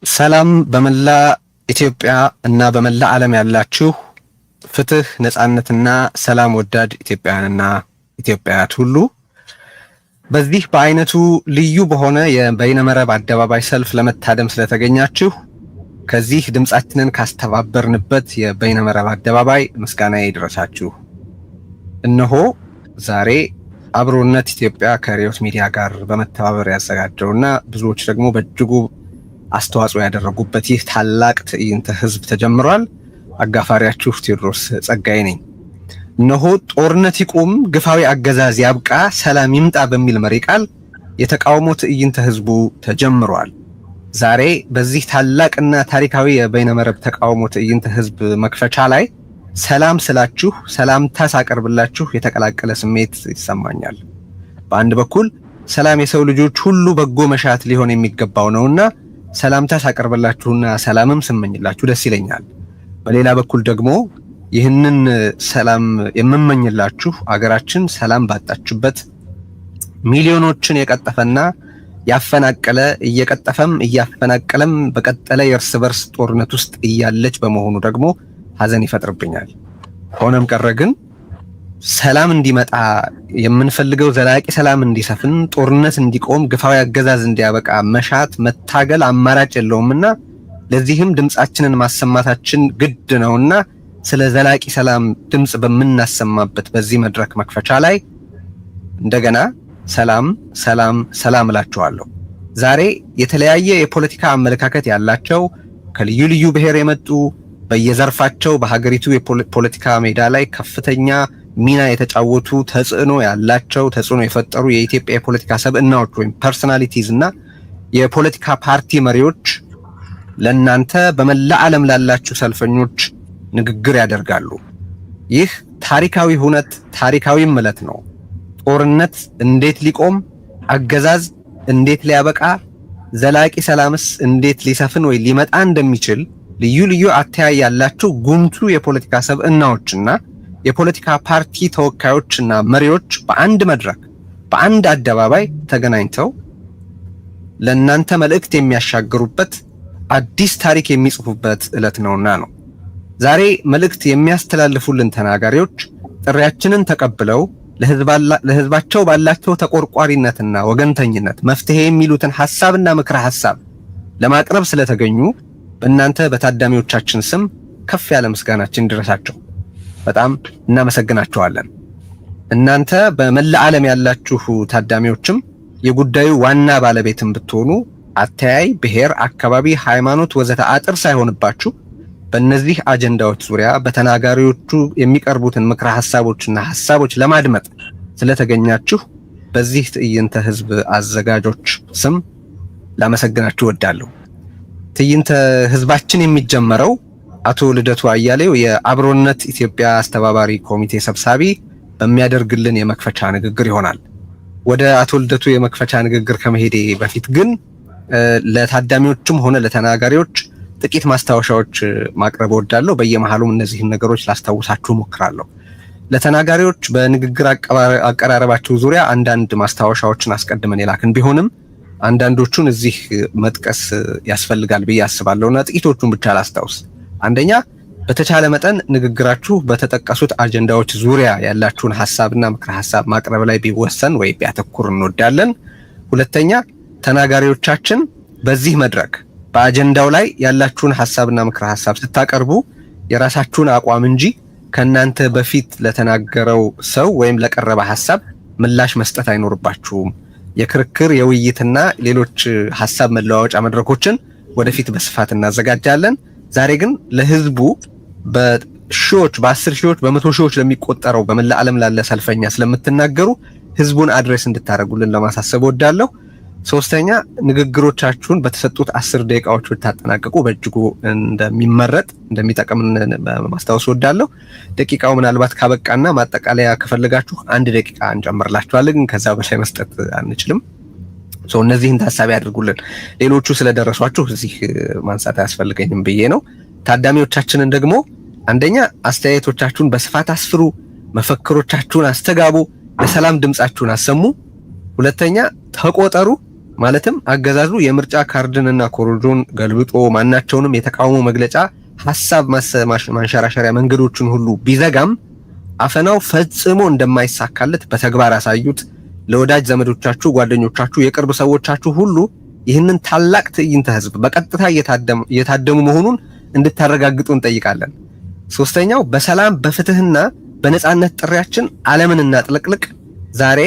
ሰላም በመላ ኢትዮጵያ እና በመላ ዓለም ያላችሁ ፍትህ፣ ነጻነትና ሰላም ወዳድ ኢትዮጵያውያንና ኢትዮጵያውያት ሁሉ በዚህ በአይነቱ ልዩ በሆነ የበይነመረብ አደባባይ ሰልፍ ለመታደም ስለተገኛችሁ ከዚህ ድምጻችንን ካስተባበርንበት የበይነመረብ አደባባይ ምስጋናዬ ይድረሳችሁ። እነሆ ዛሬ አብሮነት ኢትዮጵያ ከሪዮት ሚዲያ ጋር በመተባበር ያዘጋጀውና ብዙዎች ደግሞ በእጅጉ አስተዋጽኦ ያደረጉበት ይህ ታላቅ ትዕይንተ ህዝብ ተጀምሯል። አጋፋሪያችሁ ቴዎድሮስ ጸጋዬ ነኝ። እነሆ ጦርነት ይቁም፣ ግፋዊ አገዛዝ ያብቃ፣ ሰላም ይምጣ በሚል መሪ ቃል የተቃውሞ ትዕይንተ ህዝቡ ተጀምሯል። ዛሬ በዚህ ታላቅና ታሪካዊ የበይነመረብ ተቃውሞ ትዕይንተ ህዝብ መክፈቻ ላይ ሰላም ስላችሁ ሰላምታ ሳቀርብላችሁ የተቀላቀለ ስሜት ይሰማኛል። በአንድ በኩል ሰላም የሰው ልጆች ሁሉ በጎ መሻት ሊሆን የሚገባው ነውና ሰላምታ ሳቀርብላችሁና ሰላምም ስመኝላችሁ ደስ ይለኛል። በሌላ በኩል ደግሞ ይህንን ሰላም የምመኝላችሁ አገራችን ሰላም ባጣችበት ሚሊዮኖችን የቀጠፈና ያፈናቀለ እየቀጠፈም እያፈናቀለም በቀጠለ የእርስ በርስ ጦርነት ውስጥ እያለች በመሆኑ ደግሞ ሐዘን ይፈጥርብኛል። ሆነም ቀረ ግን ሰላም እንዲመጣ የምንፈልገው ዘላቂ ሰላም እንዲሰፍን፣ ጦርነት እንዲቆም፣ ግፋዊ አገዛዝ እንዲያበቃ መሻት መታገል አማራጭ የለውምና ለዚህም ድምጻችንን ማሰማታችን ግድ ነውና ስለ ዘላቂ ሰላም ድምጽ በምናሰማበት በዚህ መድረክ መክፈቻ ላይ እንደገና ሰላም ሰላም ሰላም እላችኋለሁ። ዛሬ የተለያየ የፖለቲካ አመለካከት ያላቸው ከልዩ ልዩ ብሔር የመጡ በየዘርፋቸው በሀገሪቱ የፖለቲካ ሜዳ ላይ ከፍተኛ ሚና የተጫወቱ ተጽዕኖ ያላቸው ተጽዕኖ የፈጠሩ የኢትዮጵያ የፖለቲካ ሰብዕናዎች ወይም ፐርሰናሊቲዝ እና የፖለቲካ ፓርቲ መሪዎች ለእናንተ በመላ ዓለም ላላችሁ ሰልፈኞች ንግግር ያደርጋሉ። ይህ ታሪካዊ ሁነት ታሪካዊም ዕለት ነው። ጦርነት እንዴት ሊቆም፣ አገዛዝ እንዴት ሊያበቃ፣ ዘላቂ ሰላምስ እንዴት ሊሰፍን ወይ ሊመጣ እንደሚችል ልዩ ልዩ አተያይ ያላችሁ ጉምቱ የፖለቲካ ሰብዕናዎችና የፖለቲካ ፓርቲ ተወካዮችና መሪዎች በአንድ መድረክ በአንድ አደባባይ ተገናኝተው ለእናንተ መልእክት የሚያሻግሩበት አዲስ ታሪክ የሚጽፉበት ዕለት ነውና ነው። ዛሬ መልእክት የሚያስተላልፉልን ተናጋሪዎች ጥሪያችንን ተቀብለው ለህዝባቸው ባላቸው ተቆርቋሪነትና ወገንተኝነት መፍትሄ የሚሉትን ሐሳብና ምክረ ሐሳብ ለማቅረብ ስለተገኙ በእናንተ በታዳሚዎቻችን ስም ከፍ ያለ ምስጋናችን ይድረሳቸው። በጣም እናመሰግናቸዋለን። እናንተ በመላ ዓለም ያላችሁ ታዳሚዎችም የጉዳዩ ዋና ባለቤትም ብትሆኑ አተያይ፣ ብሔር፣ አካባቢ፣ ሃይማኖት ወዘተ አጥር ሳይሆንባችሁ በእነዚህ አጀንዳዎች ዙሪያ በተናጋሪዎቹ የሚቀርቡትን ምክረ ሐሳቦችና ሐሳቦች ለማድመጥ ስለተገኛችሁ በዚህ ትዕይንተ ህዝብ አዘጋጆች ስም ላመሰግናችሁ እወዳለሁ። ትዕይንተ ህዝባችን የሚጀመረው አቶ ልደቱ አያሌው የአብሮነት ኢትዮጵያ አስተባባሪ ኮሚቴ ሰብሳቢ በሚያደርግልን የመክፈቻ ንግግር ይሆናል። ወደ አቶ ልደቱ የመክፈቻ ንግግር ከመሄዴ በፊት ግን ለታዳሚዎችም ሆነ ለተናጋሪዎች ጥቂት ማስታወሻዎች ማቅረብ እወዳለሁ። በየመሃሉም እነዚህን ነገሮች ላስታውሳችሁ ሞክራለሁ። ለተናጋሪዎች በንግግር አቀራረባቸው ዙሪያ አንዳንድ ማስታወሻዎችን አስቀድመን የላክን ቢሆንም አንዳንዶቹን እዚህ መጥቀስ ያስፈልጋል ብዬ አስባለሁና ጥቂቶቹን ብቻ ላስታውስ። አንደኛ፣ በተቻለ መጠን ንግግራችሁ በተጠቀሱት አጀንዳዎች ዙሪያ ያላችሁን ሐሳብና ምክረ ሐሳብ ማቅረብ ላይ ቢወሰን ወይ ቢያተኩር እንወዳለን። ሁለተኛ፣ ተናጋሪዎቻችን በዚህ መድረክ በአጀንዳው ላይ ያላችሁን ሐሳብና ምክረ ሐሳብ ስታቀርቡ የራሳችሁን አቋም እንጂ ከናንተ በፊት ለተናገረው ሰው ወይም ለቀረበ ሐሳብ ምላሽ መስጠት አይኖርባችሁም። የክርክር የውይይትና ሌሎች ሐሳብ መለዋወጫ መድረኮችን ወደፊት በስፋት እናዘጋጃለን። ዛሬ ግን ለህዝቡ በሺዎች በ10 ሺዎች በመቶ ሺዎች ለሚቆጠረው በመላ ዓለም ላለ ሰልፈኛ ስለምትናገሩ ህዝቡን አድሬስ እንድታደርጉልን ለማሳሰብ እወዳለሁ። ሶስተኛ፣ ንግግሮቻችሁን በተሰጡት 10 ደቂቃዎች ብታጠናቀቁ በእጅጉ እንደሚመረጥ እንደሚጠቅም ማስታወስ እወዳለሁ። ደቂቃው ምናልባት ካበቃና ማጠቃለያ ከፈለጋችሁ 1 ደቂቃ እንጨምርላችኋለን፣ ግን ከዛ በላይ መስጠት አንችልም። እነዚህን ታሳቢ አድርጉልን። ሌሎቹ ስለደረሷችሁ እዚህ ማንሳት አያስፈልገኝም ብዬ ነው። ታዳሚዎቻችንን ደግሞ አንደኛ አስተያየቶቻችሁን በስፋት አስፍሩ፣ መፈክሮቻችሁን አስተጋቡ፣ ለሰላም ድምጻችሁን አሰሙ። ሁለተኛ ተቆጠሩ፣ ማለትም አገዛዙ የምርጫ ካርድንና ኮሮጆን ገልብጦ ማናቸውንም የተቃውሞ መግለጫ ሐሳብ ማንሸራሸሪያ መንገዶችን ሁሉ ቢዘጋም አፈናው ፈጽሞ እንደማይሳካለት በተግባር ያሳዩት ለወዳጅ ዘመዶቻችሁ፣ ጓደኞቻችሁ፣ የቅርብ ሰዎቻችሁ ሁሉ ይህንን ታላቅ ትዕይንተ ህዝብ በቀጥታ እየታደሙ መሆኑን እንድታረጋግጡ እንጠይቃለን። ሶስተኛው በሰላም በፍትህና በነጻነት ጥሪያችን ዓለምን እናጥለቅልቅ። ዛሬ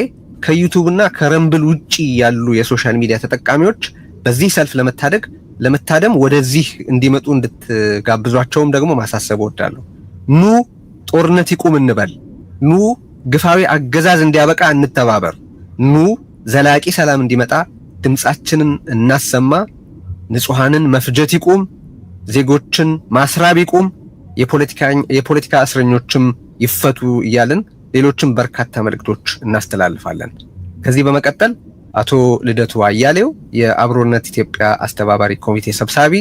ከዩቲዩብና ከረምብል ውጪ ያሉ የሶሻል ሚዲያ ተጠቃሚዎች በዚህ ሰልፍ ለመታደም ወደዚህ እንዲመጡ እንድትጋብዟቸውም ደግሞ ማሳሰብ እወዳለሁ። ኑ ጦርነት ይቁም እንበል። ኑ ግፋዊ አገዛዝ እንዲያበቃ እንተባበር። ኑ ዘላቂ ሰላም እንዲመጣ ድምጻችንን እናሰማ። ንጹሃንን መፍጀት ይቁም። ዜጎችን ማስራብ ይቁም። የፖለቲካ እስረኞችም ይፈቱ እያልን ሌሎችም በርካታ መልእክቶች እናስተላልፋለን። ከዚህ በመቀጠል አቶ ልደቱ አያሌው የአብሮነት ኢትዮጵያ አስተባባሪ ኮሚቴ ሰብሳቢ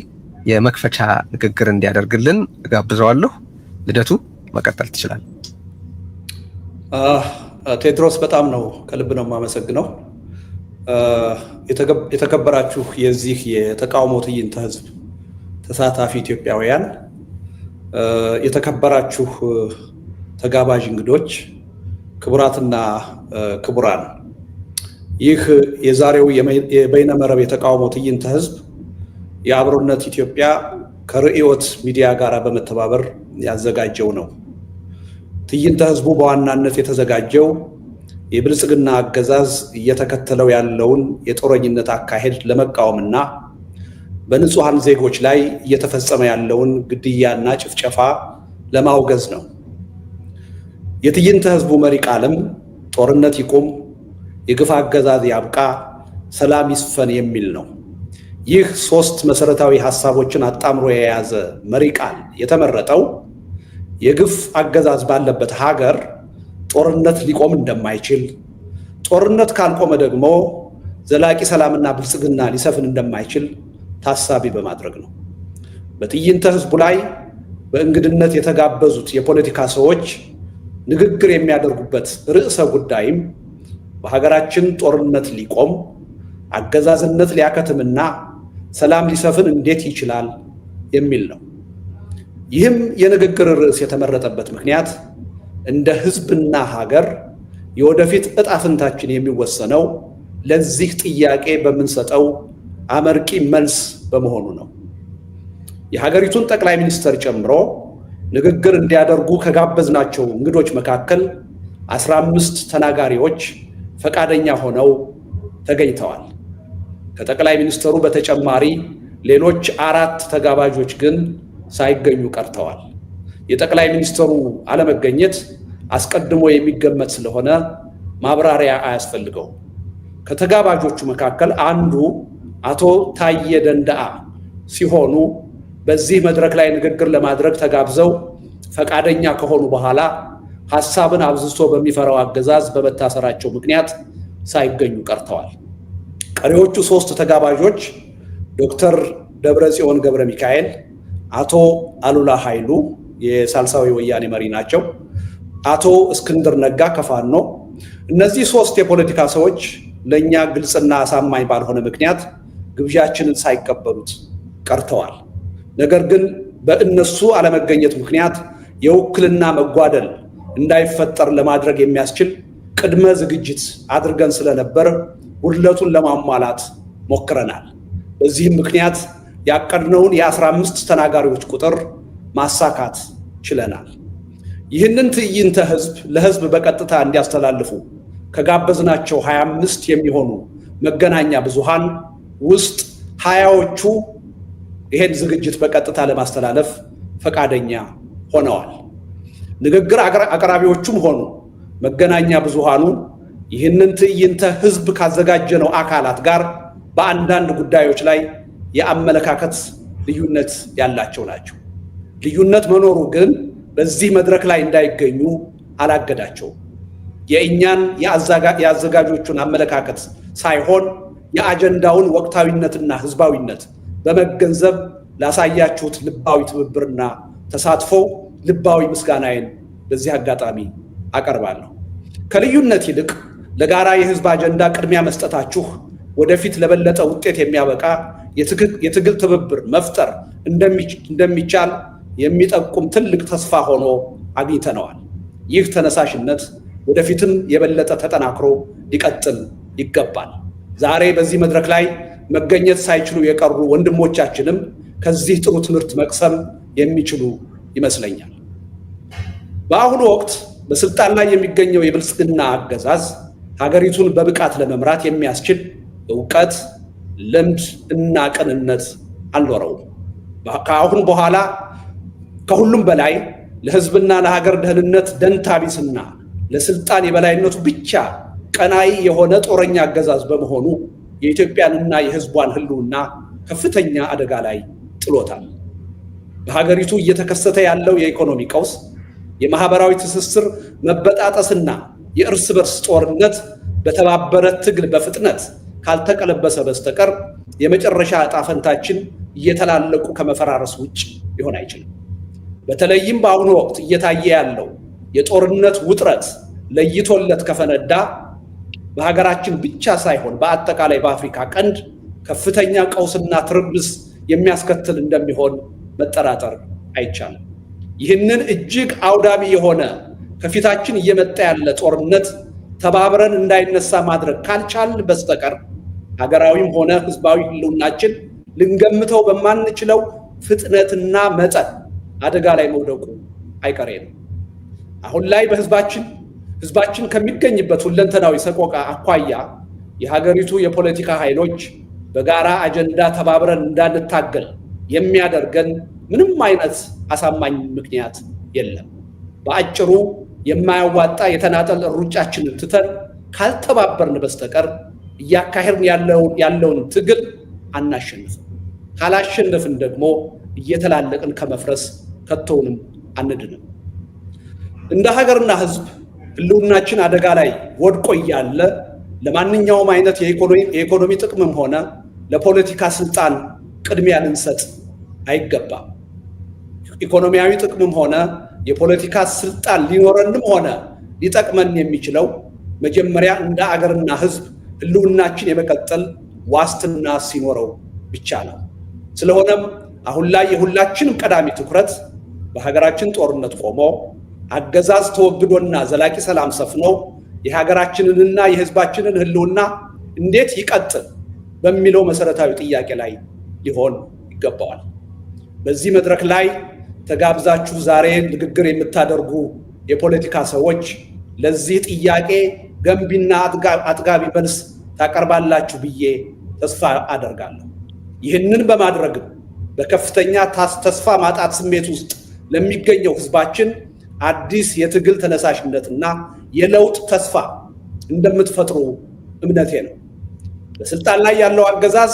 የመክፈቻ ንግግር እንዲያደርግልን እጋብዘዋለሁ። ልደቱ መቀጠል ትችላል። ቴድሮስ በጣም ነው ከልብ ነው የማመሰግነው። የተከበራችሁ የዚህ የተቃውሞ ትዕይንተ ህዝብ ተሳታፊ ኢትዮጵያውያን፣ የተከበራችሁ ተጋባዥ እንግዶች፣ ክቡራትና ክቡራን፣ ይህ የዛሬው የበይነመረብ የተቃውሞ ትዕይንተ ህዝብ የአብሮነት ኢትዮጵያ ከርዕዮት ሚዲያ ጋር በመተባበር ያዘጋጀው ነው። ትዕይንተ ህዝቡ በዋናነት የተዘጋጀው የብልጽግና አገዛዝ እየተከተለው ያለውን የጦረኝነት አካሄድ ለመቃወምና በንጹሃን ዜጎች ላይ እየተፈጸመ ያለውን ግድያና ጭፍጨፋ ለማውገዝ ነው። የትዕይንተ ህዝቡ መሪ ቃልም ጦርነት ይቁም፣ የግፍ አገዛዝ ያብቃ፣ ሰላም ይስፈን የሚል ነው። ይህ ሶስት መሰረታዊ ሐሳቦችን አጣምሮ የያዘ መሪ ቃል የተመረጠው የግፍ አገዛዝ ባለበት ሀገር ጦርነት ሊቆም እንደማይችል፣ ጦርነት ካልቆመ ደግሞ ዘላቂ ሰላምና ብልጽግና ሊሰፍን እንደማይችል ታሳቢ በማድረግ ነው። በትዕይንተ ህዝቡ ላይ በእንግድነት የተጋበዙት የፖለቲካ ሰዎች ንግግር የሚያደርጉበት ርዕሰ ጉዳይም በሀገራችን ጦርነት ሊቆም፣ አገዛዝነት ሊያከትምና ሰላም ሊሰፍን እንዴት ይችላል የሚል ነው። ይህም የንግግር ርዕስ የተመረጠበት ምክንያት እንደ ህዝብና ሀገር የወደፊት ዕጣ ፈንታችን የሚወሰነው ለዚህ ጥያቄ በምንሰጠው አመርቂ መልስ በመሆኑ ነው። የሀገሪቱን ጠቅላይ ሚኒስትር ጨምሮ ንግግር እንዲያደርጉ ከጋበዝናቸው እንግዶች መካከል 15 ተናጋሪዎች ፈቃደኛ ሆነው ተገኝተዋል። ከጠቅላይ ሚኒስትሩ በተጨማሪ ሌሎች 4 ተጋባዦች ግን ሳይገኙ ቀርተዋል። የጠቅላይ ሚኒስትሩ አለመገኘት አስቀድሞ የሚገመት ስለሆነ ማብራሪያ አያስፈልገውም። ከተጋባዦቹ መካከል አንዱ አቶ ታዬ ደንደአ ሲሆኑ በዚህ መድረክ ላይ ንግግር ለማድረግ ተጋብዘው ፈቃደኛ ከሆኑ በኋላ ሐሳብን አብዝቶ በሚፈራው አገዛዝ በመታሰራቸው ምክንያት ሳይገኙ ቀርተዋል። ቀሪዎቹ 3 ተጋባዦች ዶክተር ደብረጽዮን ገብረ ሚካኤል፣ አቶ አሉላ ኃይሉ የሳልሳዊ ወያኔ መሪ ናቸው፣ አቶ እስክንድር ነጋ ከፋኖ። እነዚህ 3 የፖለቲካ ሰዎች ለእኛ ግልጽና አሳማኝ ባልሆነ ምክንያት ግብዣችንን ሳይቀበሉት ቀርተዋል። ነገር ግን በእነሱ አለመገኘት ምክንያት የውክልና መጓደል እንዳይፈጠር ለማድረግ የሚያስችል ቅድመ ዝግጅት አድርገን ስለነበር ጉድለቱን ለማሟላት ሞክረናል። በዚህም ምክንያት ያቀድነውን የ15 ተናጋሪዎች ቁጥር ማሳካት ችለናል። ይህንን ትዕይንተ ህዝብ ለህዝብ በቀጥታ እንዲያስተላልፉ ከጋበዝናቸው 25 የሚሆኑ መገናኛ ብዙሃን ውስጥ 20ዎቹ ይሄን ዝግጅት በቀጥታ ለማስተላለፍ ፈቃደኛ ሆነዋል። ንግግር አቅራቢዎቹም ሆኑ መገናኛ ብዙሃኑ ይህንን ትዕይንተ ህዝብ ካዘጋጀነው አካላት ጋር በአንዳንድ ጉዳዮች ላይ የአመለካከት ልዩነት ያላቸው ናቸው። ልዩነት መኖሩ ግን በዚህ መድረክ ላይ እንዳይገኙ አላገዳቸውም። የእኛን የአዘጋጆቹን አመለካከት ሳይሆን የአጀንዳውን ወቅታዊነትና ህዝባዊነት በመገንዘብ ላሳያችሁት ልባዊ ትብብርና ተሳትፎ ልባዊ ምስጋናዬን በዚህ አጋጣሚ አቀርባለሁ። ከልዩነት ይልቅ ለጋራ የህዝብ አጀንዳ ቅድሚያ መስጠታችሁ ወደፊት ለበለጠ ውጤት የሚያበቃ የትግል ትብብር መፍጠር እንደሚቻል የሚጠቁም ትልቅ ተስፋ ሆኖ አግኝተነዋል። ይህ ተነሳሽነት ወደፊትም የበለጠ ተጠናክሮ ሊቀጥል ይገባል። ዛሬ በዚህ መድረክ ላይ መገኘት ሳይችሉ የቀሩ ወንድሞቻችንም ከዚህ ጥሩ ትምህርት መቅሰም የሚችሉ ይመስለኛል። በአሁኑ ወቅት በስልጣን ላይ የሚገኘው የብልጽግና አገዛዝ ሀገሪቱን በብቃት ለመምራት የሚያስችል ዕውቀት፣ ልምድ እና ቅንነት አልኖረውም። ከአሁን በኋላ ከሁሉም በላይ ለሕዝብና ለሀገር ደህንነት ደንታ ቢስና ለስልጣን የበላይነቱ ብቻ ቀናይ የሆነ ጦረኛ አገዛዝ በመሆኑ የኢትዮጵያንና የሕዝቧን ሕልውና ከፍተኛ አደጋ ላይ ጥሎታል። በሀገሪቱ እየተከሰተ ያለው የኢኮኖሚ ቀውስ፣ የማህበራዊ ትስስር መበጣጠስና የእርስ በርስ ጦርነት በተባበረ ትግል በፍጥነት ካልተቀለበሰ በስተቀር የመጨረሻ ዕጣ ፈንታችን እየተላለቁ ከመፈራረስ ውጭ ሊሆን አይችልም። በተለይም በአሁኑ ወቅት እየታየ ያለው የጦርነት ውጥረት ለይቶለት ከፈነዳ በሀገራችን ብቻ ሳይሆን በአጠቃላይ በአፍሪካ ቀንድ ከፍተኛ ቀውስና ትርምስ የሚያስከትል እንደሚሆን መጠራጠር አይቻልም። ይህንን እጅግ አውዳሚ የሆነ ከፊታችን እየመጣ ያለ ጦርነት ተባብረን እንዳይነሳ ማድረግ ካልቻልን በስተቀር ሀገራዊም ሆነ ሕዝባዊ ሕልውናችን ልንገምተው በማንችለው ፍጥነትና መጠን አደጋ ላይ መውደቁ አይቀሬ ነው። አሁን ላይ ሕዝባችን ከሚገኝበት ሁለንተናዊ ሰቆቃ አኳያ የሀገሪቱ የፖለቲካ ኃይሎች በጋራ አጀንዳ ተባብረን እንዳንታገል የሚያደርገን ምንም አይነት አሳማኝ ምክንያት የለም። በአጭሩ የማያዋጣ የተናጠል ሩጫችንን ትተን ካልተባበርን በስተቀር እያካሄድን ያለውን ትግል አናሸንፍም። ካላሸነፍን ደግሞ እየተላለቅን ከመፍረስ ከቶውንም አንድንም። እንደ ሀገርና ሕዝብ ሕልውናችን አደጋ ላይ ወድቆ እያለ ለማንኛውም አይነት የኢኮኖሚ ጥቅምም ሆነ ለፖለቲካ ስልጣን ቅድሚያ ልንሰጥ አይገባም። ኢኮኖሚያዊ ጥቅምም ሆነ የፖለቲካ ስልጣን ሊኖረንም ሆነ ሊጠቅመን የሚችለው መጀመሪያ እንደ አገርና ሕዝብ ሕልውናችን የመቀጠል ዋስትና ሲኖረው ብቻ ነው። ስለሆነም አሁን ላይ የሁላችንም ቀዳሚ ትኩረት በሀገራችን ጦርነት ቆሞ አገዛዝ ተወግዶና ዘላቂ ሰላም ሰፍኖ የሀገራችንንና የሕዝባችንን ሕልውና እንዴት ይቀጥል በሚለው መሰረታዊ ጥያቄ ላይ ሊሆን ይገባዋል። በዚህ መድረክ ላይ ተጋብዛችሁ ዛሬ ንግግር የምታደርጉ የፖለቲካ ሰዎች ለዚህ ጥያቄ ገንቢና አጥጋቢ መልስ ታቀርባላችሁ ብዬ ተስፋ አደርጋለሁ። ይህንን በማድረግም በከፍተኛ ተስፋ ማጣት ስሜት ውስጥ ለሚገኘው ሕዝባችን አዲስ የትግል ተነሳሽነትና የለውጥ ተስፋ እንደምትፈጥሩ እምነቴ ነው። በስልጣን ላይ ያለው አገዛዝ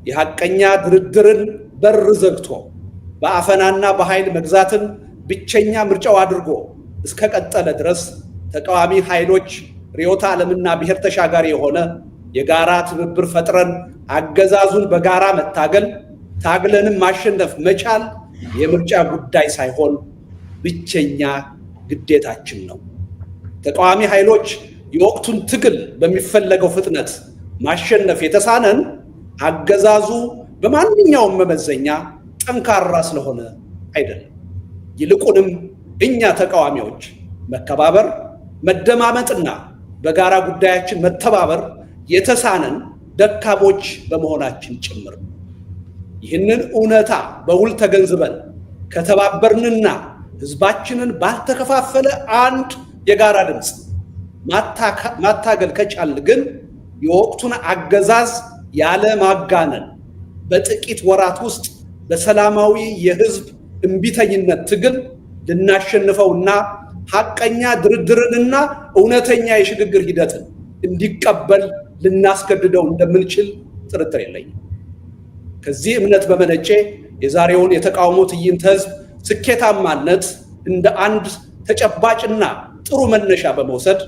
የሐቀኛ ድርድርን በር ዘግቶ በአፈናና በኃይል መግዛትን ብቸኛ ምርጫው አድርጎ እስከቀጠለ ድረስ ተቃዋሚ ኃይሎች ርዕዮተ ዓለምና ብሔር ተሻጋሪ የሆነ የጋራ ትብብር ፈጥረን አገዛዙን በጋራ መታገል፣ ታግለንም ማሸነፍ መቻል የምርጫ ጉዳይ ሳይሆን ብቸኛ ግዴታችን ነው። ተቃዋሚ ኃይሎች የወቅቱን ትግል በሚፈለገው ፍጥነት ማሸነፍ የተሳነን አገዛዙ በማንኛውም መመዘኛ ጠንካራ ስለሆነ አይደለም። ይልቁንም እኛ ተቃዋሚዎች መከባበር፣ መደማመጥና በጋራ ጉዳያችን መተባበር የተሳነን ደካሞች በመሆናችን ጭምር። ይህንን እውነታ በውል ተገንዝበን ከተባበርንና ሕዝባችንን ባልተከፋፈለ አንድ የጋራ ድምፅ ማታገል ከቻልን ግን የወቅቱን አገዛዝ ያለ ማጋነን በጥቂት ወራት ውስጥ በሰላማዊ የሕዝብ እምቢተኝነት ትግል ልናሸንፈውና ሐቀኛ ድርድርንና እውነተኛ የሽግግር ሂደትን እንዲቀበል ልናስገድደው እንደምንችል ጥርጥር የለኝም። ከዚህ እምነት በመነጨ የዛሬውን የተቃውሞ ትዕይንተ ሕዝብ ስኬታማነት እንደ አንድ ተጨባጭና ጥሩ መነሻ በመውሰድ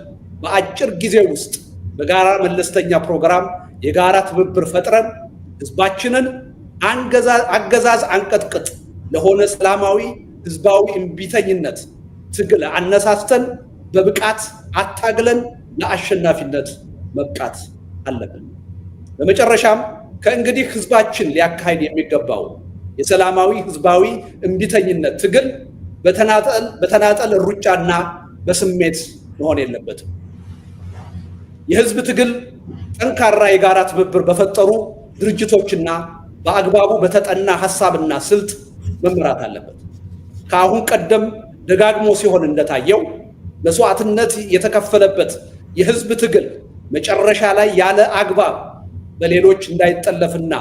በአጭር ጊዜ ውስጥ በጋራ መለስተኛ ፕሮግራም የጋራ ትብብር ፈጥረን ሕዝባችንን አገዛዝ አንቀጥቅጥ ለሆነ ሰላማዊ ሕዝባዊ እምቢተኝነት ትግል አነሳስተን በብቃት አታግለን ለአሸናፊነት መብቃት አለብን። በመጨረሻም ከእንግዲህ ህዝባችን ሊያካሂድ የሚገባው የሰላማዊ ህዝባዊ እምቢተኝነት ትግል በተናጠል ሩጫና በስሜት መሆን የለበትም። የህዝብ ትግል ጠንካራ የጋራ ትብብር በፈጠሩ ድርጅቶችና በአግባቡ በተጠና ሐሳብና ስልት መመራት አለበት። ከአሁን ቀደም ደጋግሞ ሲሆን እንደታየው መስዋዕትነት የተከፈለበት የህዝብ ትግል መጨረሻ ላይ ያለ አግባብ በሌሎች እንዳይጠለፍና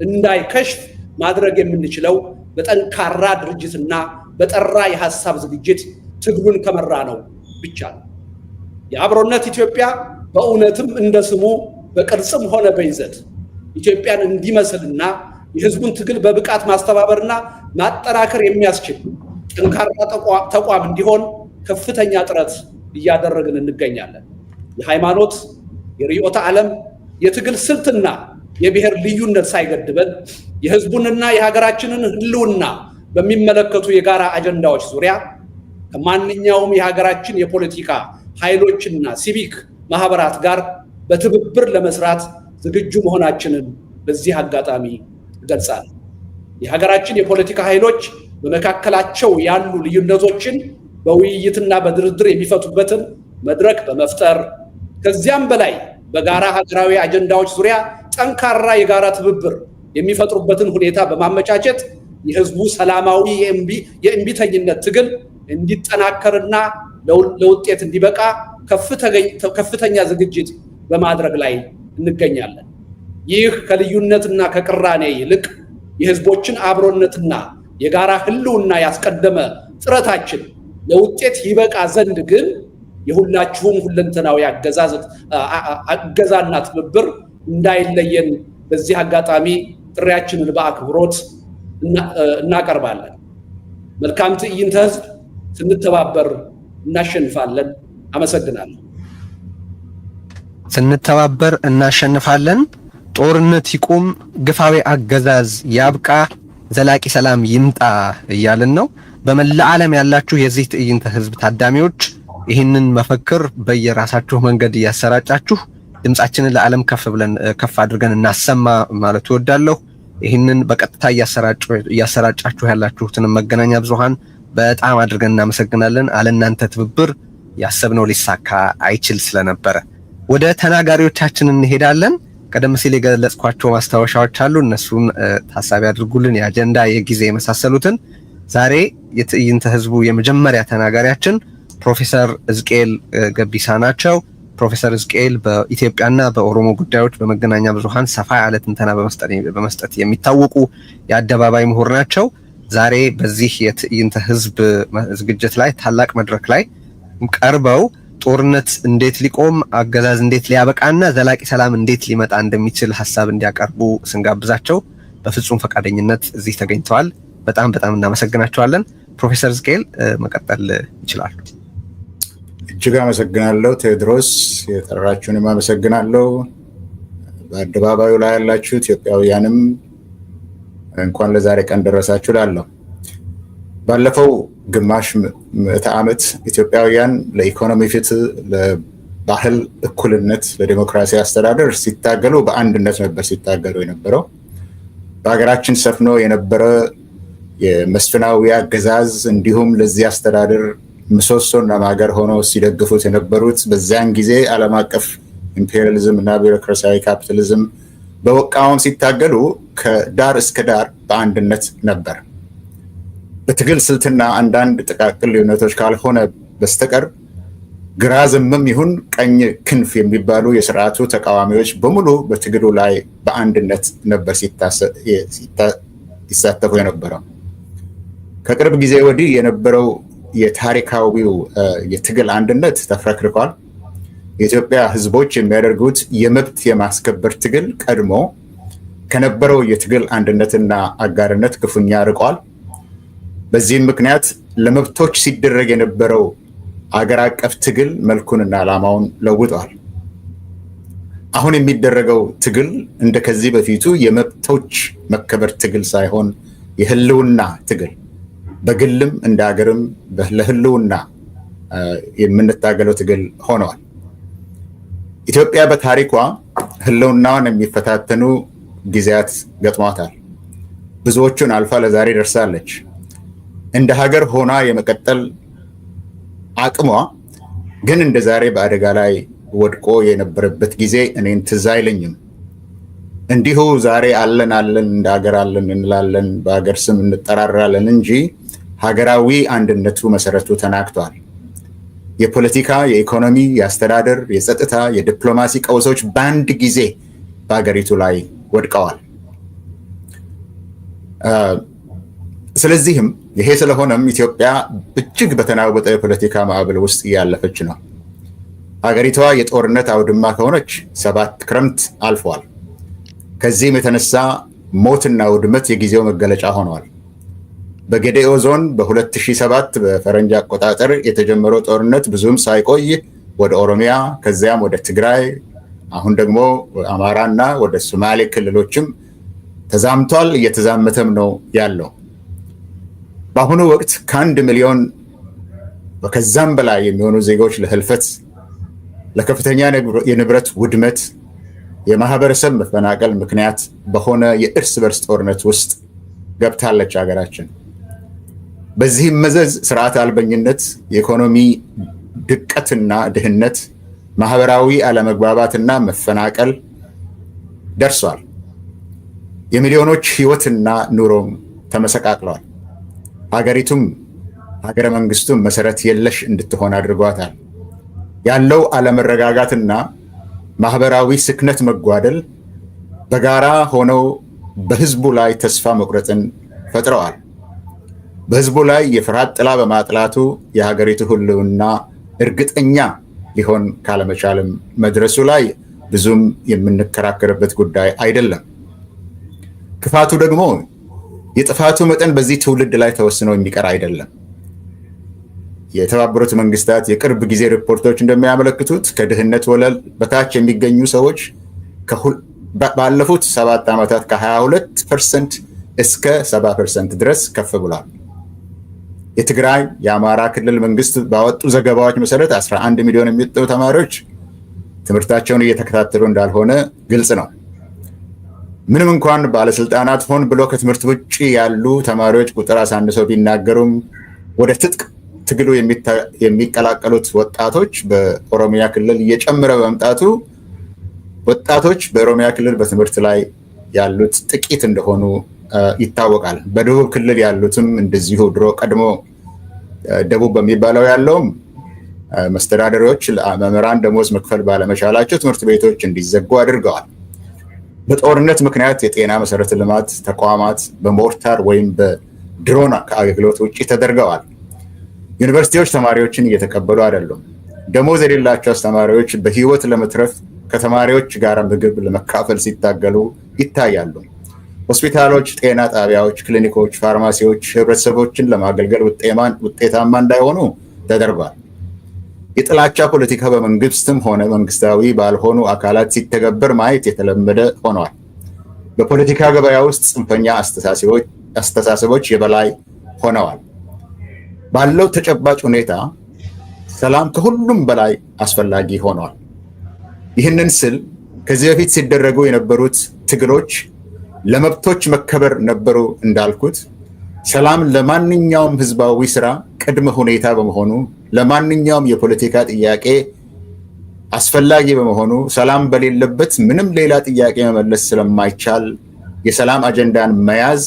እንዳይከሽፍ ማድረግ የምንችለው በጠንካራ ድርጅትና በጠራ የሐሳብ ዝግጅት ትግሉን ከመራ ነው ብቻ ነው። የአብሮነት ኢትዮጵያ በእውነትም እንደ ስሙ በቅርጽም ሆነ በይዘት ኢትዮጵያን እንዲመስልና የህዝቡን ትግል በብቃት ማስተባበርና ማጠናከር የሚያስችል ጠንካራ ተቋም እንዲሆን ከፍተኛ ጥረት እያደረግን እንገኛለን። የሃይማኖት፣ የርዕዮተ ዓለም፣ የትግል ስልትና የብሔር ልዩነት ሳይገድበን የህዝቡንና የሀገራችንን ህልውና በሚመለከቱ የጋራ አጀንዳዎች ዙሪያ ከማንኛውም የሀገራችን የፖለቲካ ኃይሎችና ሲቪክ ማህበራት ጋር በትብብር ለመስራት ዝግጁ መሆናችንን በዚህ አጋጣሚ እገልጻለሁ። የሀገራችን የፖለቲካ ኃይሎች በመካከላቸው ያሉ ልዩነቶችን በውይይትና በድርድር የሚፈቱበትን መድረክ በመፍጠር ከዚያም በላይ በጋራ ሀገራዊ አጀንዳዎች ዙሪያ ጠንካራ የጋራ ትብብር የሚፈጥሩበትን ሁኔታ በማመቻቸት የህዝቡ ሰላማዊ የእምቢተኝነት ትግል እንዲጠናከርና ለውጤት እንዲበቃ ከፍተኛ ዝግጅት በማድረግ ላይ እንገኛለን። ይህ ከልዩነትና ከቅራኔ ይልቅ የህዝቦችን አብሮነትና የጋራ ህልውና ያስቀደመ ጥረታችን ለውጤት ይበቃ ዘንድ ግን የሁላችሁም ሁለንተናዊ እገዛና ትብብር እንዳይለየን በዚህ አጋጣሚ ጥሪያችንን በአክብሮት እናቀርባለን። መልካም ትዕይንተ ህዝብ። ስንተባበር እናሸንፋለን። አመሰግናለሁ። ስንተባበር እናሸንፋለን። ጦርነት ይቁም፣ ግፋዊ አገዛዝ ያብቃ፣ ዘላቂ ሰላም ይምጣ እያልን ነው። በመላ ዓለም ያላችሁ የዚህ ትዕይንተ ህዝብ ታዳሚዎች ይህንን መፈክር በየራሳችሁ መንገድ እያሰራጫችሁ ድምጻችንን ለዓለም ከፍ አድርገን እናሰማ ማለት እወዳለሁ። ይህንን በቀጥታ እያሰራጫችሁ ያላችሁትን መገናኛ ብዙሃን በጣም አድርገን እናመሰግናለን። አለናንተ ትብብር ያሰብነው ሊሳካ አይችል ስለነበረ ወደ ተናጋሪዎቻችን እንሄዳለን። ቀደም ሲል የገለጽኳቸው ማስታወሻዎች አሉ። እነሱን ታሳቢ አድርጉልን። የአጀንዳ፣ የጊዜ የመሳሰሉትን። ዛሬ የትዕይንተ ህዝቡ የመጀመሪያ ተናጋሪያችን ፕሮፌሰር ሕዝቅኤል ገቢሳ ናቸው። ፕሮፌሰር ሕዝቅኤል በኢትዮጵያና በኦሮሞ ጉዳዮች በመገናኛ ብዙሃን ሰፋ ያለ ትንተና በመስጠት የሚታወቁ የአደባባይ ምሁር ናቸው። ዛሬ በዚህ የትዕይንተ ህዝብ ዝግጅት ላይ ታላቅ መድረክ ላይ ቀርበው ጦርነት እንዴት ሊቆም፣ አገዛዝ እንዴት ሊያበቃና ዘላቂ ሰላም እንዴት ሊመጣ እንደሚችል ሀሳብ እንዲያቀርቡ ስንጋብዛቸው በፍጹም ፈቃደኝነት እዚህ ተገኝተዋል። በጣም እናመሰግናቸዋለን። ፕሮፌሰር ሕዝቅኤል መቀጠል ይችላሉ። እጅግ አመሰግናለሁ ቴዎድሮስ። የጠራችሁንም አመሰግናለሁ። በአደባባዩ ላይ ያላችሁ ኢትዮጵያውያንም እንኳን ለዛሬ ቀን ደረሳችሁ ላለሁ። ባለፈው ግማሽ ምዕተ ዓመት ኢትዮጵያውያን ለኢኮኖሚ ፍትህ፣ ለባህል እኩልነት፣ ለዲሞክራሲ አስተዳደር ሲታገሉ በአንድነት ነበር ሲታገሉ የነበረው። በሀገራችን ሰፍኖ የነበረ የመስፍናዊ አገዛዝ እንዲሁም ለዚህ አስተዳደር ምሰሶና ማገር ሆኖ ሲደግፉት የነበሩት በዚያን ጊዜ ዓለም አቀፍ ኢምፔሪያሊዝም እና ቢሮክራሲያዊ ካፒታሊዝም በመቃወም ሲታገሉ ከዳር እስከ ዳር በአንድነት ነበር። በትግል ስልትና አንዳንድ ጥቃቅን ልዩነቶች ካልሆነ በስተቀር ግራ ዘመም ይሁን ቀኝ ክንፍ የሚባሉ የስርዓቱ ተቃዋሚዎች በሙሉ በትግሉ ላይ በአንድነት ነበር ሲሳተፉ የነበረው። ከቅርብ ጊዜ ወዲህ የነበረው የታሪካዊው የትግል አንድነት ተፍረክርኳል። የኢትዮጵያ ሕዝቦች የሚያደርጉት የመብት የማስከበር ትግል ቀድሞ ከነበረው የትግል አንድነትና አጋርነት ክፉኛ ርቋል። በዚህም ምክንያት ለመብቶች ሲደረግ የነበረው አገር አቀፍ ትግል መልኩንና ዓላማውን ለውጧል። አሁን የሚደረገው ትግል እንደ ከዚህ በፊቱ የመብቶች መከበር ትግል ሳይሆን የህልውና ትግል፣ በግልም እንደ ሀገርም ለህልውና የምንታገለው ትግል ሆነዋል። ኢትዮጵያ በታሪኳ ህልውናዋን የሚፈታተኑ ጊዜያት ገጥሟታል። ብዙዎቹን አልፋ ለዛሬ ደርሳለች። እንደ ሀገር ሆና የመቀጠል አቅሟ ግን እንደ ዛሬ በአደጋ ላይ ወድቆ የነበረበት ጊዜ እኔን ትዝ አይለኝም። እንዲሁ ዛሬ አለን እንደ ሀገር አለን እንላለን፣ በሀገር ስም እንጠራራለን እንጂ ሀገራዊ አንድነቱ መሰረቱ ተናግቷል። የፖለቲካ፣ የኢኮኖሚ፣ የአስተዳደር፣ የጸጥታ፣ የዲፕሎማሲ ቀውሶች በአንድ ጊዜ በሀገሪቱ ላይ ወድቀዋል። ስለዚህም ይሄ ስለሆነም ኢትዮጵያ እጅግ በተናወጠ የፖለቲካ ማዕበል ውስጥ እያለፈች ነው። ሀገሪቷ የጦርነት አውድማ ከሆነች 7 ክረምት አልፏል። ከዚህም የተነሳ ሞትና ውድመት የጊዜው መገለጫ ሆነዋል። በጌዴኦ ዞን በ2007 በፈረንጅ አቆጣጠር የተጀመረው ጦርነት ብዙም ሳይቆይ ወደ ኦሮሚያ ከዚያም ወደ ትግራይ አሁን ደግሞ አማራና ወደ ሶማሌ ክልሎችም ተዛምቷል፣ እየተዛመተም ነው ያለው። በአሁኑ ወቅት ከ1 ሚሊዮን ከዛም በላይ የሚሆኑ ዜጎች ለህልፈት፣ ለከፍተኛ የንብረት ውድመት፣ የማህበረሰብ መፈናቀል ምክንያት በሆነ የእርስ በርስ ጦርነት ውስጥ ገብታለች ሀገራችን። በዚህም መዘዝ ስርዓት አልበኝነት፣ የኢኮኖሚ ድቀትና ድህነት፣ ማህበራዊ አለመግባባትና መፈናቀል ደርሷል። የሚሊዮኖች ህይወትና ኑሮም ተመሰቃቅለዋል። ሀገሪቱም ሀገረ መንግስቱም መሰረት የለሽ እንድትሆን አድርጓታል። ያለው አለመረጋጋትና ማህበራዊ ስክነት መጓደል በጋራ ሆነው በህዝቡ ላይ ተስፋ መቁረጥን ፈጥረዋል። በህዝቡ ላይ የፍርሃት ጥላ በማጥላቱ የሀገሪቱ ህልውና እርግጠኛ ሊሆን ካለመቻልም መድረሱ ላይ ብዙም የምንከራከርበት ጉዳይ አይደለም። ክፋቱ ደግሞ የጥፋቱ መጠን በዚህ ትውልድ ላይ ተወስኖ የሚቀር አይደለም። የተባበሩት መንግስታት የቅርብ ጊዜ ሪፖርቶች እንደሚያመለክቱት ከድህነት ወለል በታች የሚገኙ ሰዎች ባለፉት 7 ዓመታት ከ22% እስከ 70% ድረስ ከፍ ብሏል። የትግራይ፣ የአማራ ክልል መንግስት ባወጡ ዘገባዎች መሰረት 11 ሚሊዮን የሚጠጉ ተማሪዎች ትምህርታቸውን እየተከታተሉ እንዳልሆነ ግልጽ ነው። ምንም እንኳን ባለስልጣናት ሆን ብሎ ከትምህርት ውጭ ያሉ ተማሪዎች ቁጥር አሳንሰው ቢናገሩም ወደ ትጥቅ ትግሉ የሚቀላቀሉት ወጣቶች በኦሮሚያ ክልል እየጨመረ በመምጣቱ ወጣቶች በኦሮሚያ ክልል በትምህርት ላይ ያሉት ጥቂት እንደሆኑ ይታወቃል። በደቡብ ክልል ያሉትም እንደዚሁ ድሮ ቀድሞ ደቡብ በሚባለው ያለውም መስተዳደሮች መምህራን ደሞዝ መክፈል ባለመቻላቸው ትምህርት ቤቶች እንዲዘጉ አድርገዋል። በጦርነት ምክንያት የጤና መሰረተ ልማት ተቋማት በሞርታር ወይም በድሮን ከአገልግሎት ውጭ ተደርገዋል። ዩኒቨርሲቲዎች ተማሪዎችን እየተቀበሉ አይደሉም። ደሞዝ የሌላቸው አስተማሪዎች በህይወት ለመትረፍ ከተማሪዎች ጋር ምግብ ለመካፈል ሲታገሉ ይታያሉ። ሆስፒታሎች፣ ጤና ጣቢያዎች፣ ክሊኒኮች፣ ፋርማሲዎች ህብረተሰቦችን ለማገልገል ውጤታማ እንዳይሆኑ ተደርጓል። የጥላቻ ፖለቲካ በመንግስትም ሆነ መንግስታዊ ባልሆኑ አካላት ሲተገበር ማየት የተለመደ ሆኗል። በፖለቲካ ገበያ ውስጥ ጽንፈኛ አስተሳሰቦች የበላይ ሆነዋል። ባለው ተጨባጭ ሁኔታ ሰላም ከሁሉም በላይ አስፈላጊ ሆኗል። ይህንን ስል ከዚህ በፊት ሲደረጉ የነበሩት ትግሎች ለመብቶች መከበር ነበሩ እንዳልኩት፣ ሰላም ለማንኛውም ህዝባዊ ስራ ቅድመ ሁኔታ በመሆኑ ለማንኛውም የፖለቲካ ጥያቄ አስፈላጊ በመሆኑ ሰላም በሌለበት ምንም ሌላ ጥያቄ መመለስ ስለማይቻል የሰላም አጀንዳን መያዝ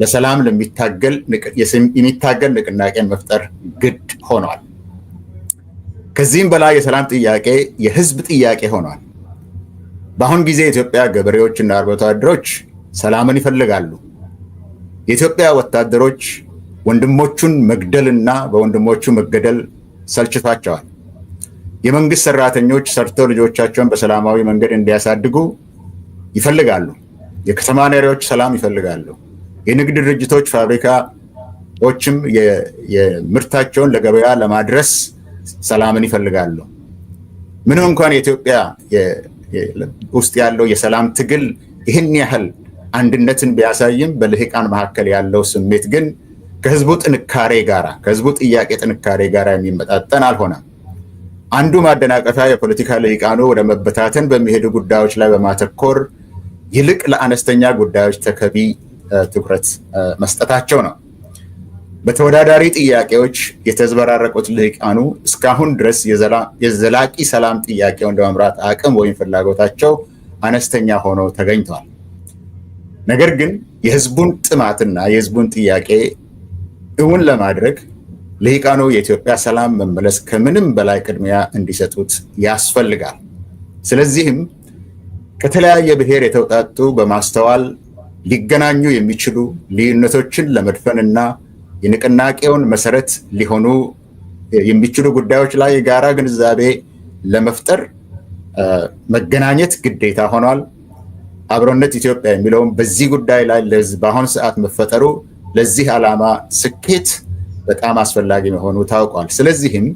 ለሰላም የሚታገል ንቅናቄን መፍጠር ግድ ሆኗል። ከዚህም በላይ የሰላም ጥያቄ የህዝብ ጥያቄ ሆኗል። በአሁን ጊዜ የኢትዮጵያ ገበሬዎችና አርብቶ አደሮች ሰላምን ይፈልጋሉ። የኢትዮጵያ ወታደሮች ወንድሞቹን መግደልና በወንድሞቹ መገደል ሰልችቷቸዋል። የመንግስት ሰራተኞች ሰርተው ልጆቻቸውን በሰላማዊ መንገድ እንዲያሳድጉ ይፈልጋሉ። የከተማ ነዋሪዎች ሰላም ይፈልጋሉ። የንግድ ድርጅቶች፣ ፋብሪካዎችም የምርታቸውን ለገበያ ለማድረስ ሰላምን ይፈልጋሉ። ምንም እንኳን የኢትዮጵያ ውስጥ ያለው የሰላም ትግል ይህን ያህል አንድነትን ቢያሳይም በልሂቃን መካከል ያለው ስሜት ግን ከህዝቡ ጥንካሬ ጋራ ከህዝቡ ጥያቄ ጥንካሬ ጋራ የሚመጣጠን አልሆነም። አንዱ ማደናቀፊያ የፖለቲካ ልሂቃኑ ወደ መበታተን በሚሄዱ ጉዳዮች ላይ በማተኮር ይልቅ ለአነስተኛ ጉዳዮች ተገቢ ትኩረት መስጠታቸው ነው። በተወዳዳሪ ጥያቄዎች የተዝበራረቁት ልሂቃኑ እስካሁን ድረስ የዘላቂ ሰላም ጥያቄውን ለመምራት አቅም ወይም ፍላጎታቸው አነስተኛ ሆኖ ተገኝተዋል። ነገር ግን የህዝቡን ጥማትና የህዝቡን ጥያቄ እውን ለማድረግ ልሂቃኑ የኢትዮጵያ ሰላም መመለስ ከምንም በላይ ቅድሚያ እንዲሰጡት ያስፈልጋል። ስለዚህም ከተለያየ ብሔር የተውጣጡ በማስተዋል ሊገናኙ የሚችሉ ልዩነቶችን ለመድፈንና የንቅናቄውን መሰረት ሊሆኑ የሚችሉ ጉዳዮች ላይ የጋራ ግንዛቤ ለመፍጠር መገናኘት ግዴታ ሆኗል። አብሮነት ኢትዮጵያ የሚለውም በዚህ ጉዳይ ላይ በአሁኑ ሰዓት መፈጠሩ ለዚህ ዓላማ ስኬት በጣም አስፈላጊ መሆኑ ታውቋል። ስለዚህም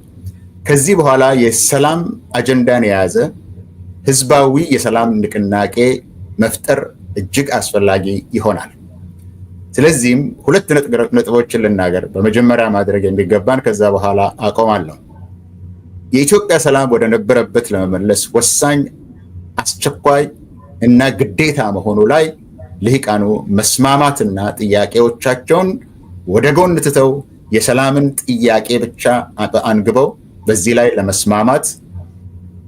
ከዚህ በኋላ የሰላም አጀንዳን የያዘ ህዝባዊ የሰላም ንቅናቄ መፍጠር እጅግ አስፈላጊ ይሆናል። ስለዚህም ሁለት ነጥቦችን ልናገር። በመጀመሪያ ማድረግ የሚገባን ከዛ በኋላ አቆማለሁ። የኢትዮጵያ ሰላም ወደ ነበረበት ለመመለስ ወሳኝ፣ አስቸኳይ እና ግዴታ መሆኑ ላይ ልሂቃኑ መስማማትና ጥያቄዎቻቸውን ወደ ጎን ትተው የሰላምን ጥያቄ ብቻ አንግበው በዚህ ላይ ለመስማማት፣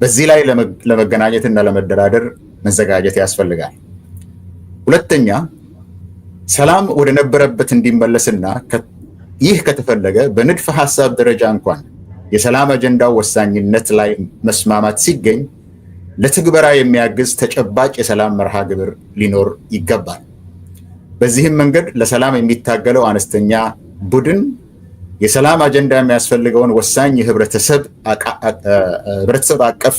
በዚህ ላይ ለመገናኘትና ለመደራደር መዘጋጀት ያስፈልጋል። ሁለተኛ፣ ሰላም ወደ ነበረበት እንዲመለስና ይህ ከተፈለገ በንድፈ ሐሳብ ደረጃ እንኳን የሰላም አጀንዳው ወሳኝነት ላይ መስማማት ሲገኝ ለትግበራ የሚያግዝ ተጨባጭ የሰላም መርሃ ግብር ሊኖር ይገባል። በዚህም መንገድ ለሰላም የሚታገለው አነስተኛ ቡድን የሰላም አጀንዳ የሚያስፈልገውን ወሳኝ የህብረተሰብ አቀፍ